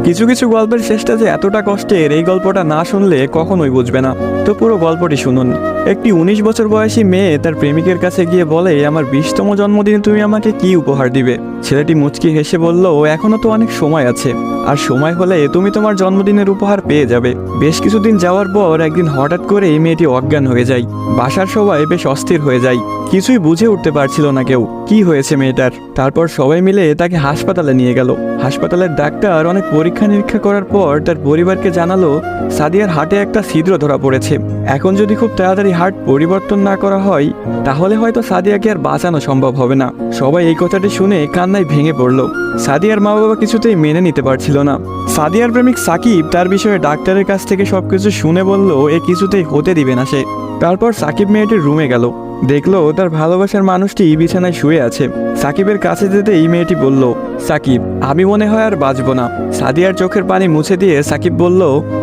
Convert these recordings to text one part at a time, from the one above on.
কিছু কিছু গল্পের শেষটা যে এতটা কষ্টের, এই গল্পটা না শুনলে কখনোই বুঝবে না। তো পুরো গল্পটি শুনুন। একটি 19 বছর বয়সী মেয়ে তার প্রেমিকের কাছে গিয়ে বলে, আমার 20তম জন্মদিনে তুমি আমাকে কি উপহার দিবে? ছেলেটি মুচকি হেসে বলল, এখনো তো অনেক সময় আছে, আর সময় হলে তুমি তোমার জন্মদিনের উপহার পেয়ে যাবে। বেশ কিছুদিন যাওয়ার পর একদিন হঠাৎ করে মেয়েটি অজ্ঞান হয়ে যায়। বাসার সবাই বেশ অস্থির হয়ে যায়, কিছুই বুঝে উঠতে পারছিল না কেউ কি হয়েছে মেয়েটার। তারপর সবাই মিলে তাকে হাসপাতালে নিয়ে গেল। হাসপাতালের ডাক্তার অনেক পরীক্ষা নিরীক্ষা করার পর তার পরিবারকে জানালো, সাদিয়ার হার্টে একটা ছিদ্র ধরা পড়েছে। এখন যদি খুব তাড়াতাড়ি হার্ট পরিবর্তন না করা হয়, তাহলে হয়তো সাদিয়াকে আর বাঁচানো সম্ভব হবে না। সবাই এই কথাটি শুনে কান্নায় ভেঙে পড়ল। সাদিয়ার মা বাবা কিছুতেই মেনে নিতে পারছিল না। সাদিয়ার প্রেমিক সাকিব তার বিষয়ে ডাক্তারের কাছ থেকে সবকিছু শুনে বলল, এ কিছুতেই হতে দিবে না সে। তারপর সাকিব মেয়েটির রুমে গেল, দেখলো তার ভালোবাসার মানুষটি বিছানায় শুয়ে আছে। সাকিবের কাছে যেতেই মেয়েটি বলল, সাকিব, আমি মনে হয় আর বাঁচবো না। সাদিয়ার চোখের পানি মুছে দিয়ে সাকিব বলল,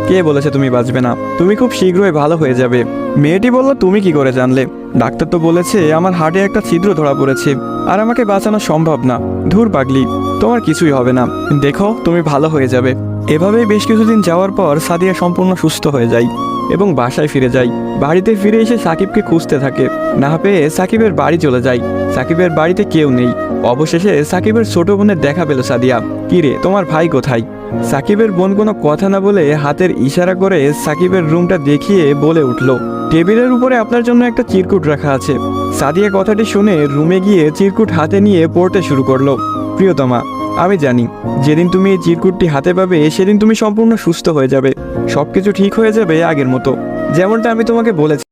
কে বলেছে তুমি বাঁচবে না? তুমি খুব শীঘ্রই ভালো হয়ে যাবে। মেয়েটি বলল, তুমি কি করে জানলে? ডাক্তার তো বলেছে আমার হার্টে একটা ছিদ্র ধরা পড়েছে, আর আমাকে বাঁচানো সম্ভব না। ধুর পাগলি, তোমার কিছুই হবে না, দেখো তুমি ভালো হয়ে যাবে। এভাবেই বেশ কিছুদিন যাওয়ার পর সাদিয়া সম্পূর্ণ সুস্থ হয়ে যায় এবং বাসায় ফিরে যায়। বাড়িতে ফিরে এসে সাকিবকে খুঁজতে থাকে, না পেয়ে সাকিবের বাড়ি চলে যায়। সাকিবের বাড়িতে কেউ নেই। অবশেষে সাকিবের ছোট বোনের দেখা পেল সাদিয়া। কিরে, তোমার ভাই কোথায়? সাকিবের বোন কোনো কথা না বলে হাতের ইশারা করে সাকিবের রুমটা দেখিয়ে বলে উঠল, টেবিলের উপরে আপনার জন্য একটা চিরকুট রাখা আছে। সাদিয়া কথাটি শুনে রুমে গিয়ে চিরকুট হাতে নিয়ে পড়তে শুরু করলো। প্রিয়তমা, আমি জানি যেদিন তুমি এই চিরকুটটি হাতে পাবে সেদিন তুমি সম্পূর্ণ সুস্থ হয়ে যাবে, সবকিছু ঠিক হয়ে যাবে আগের মতো, যেমনটা আমি তোমাকে বলেছি।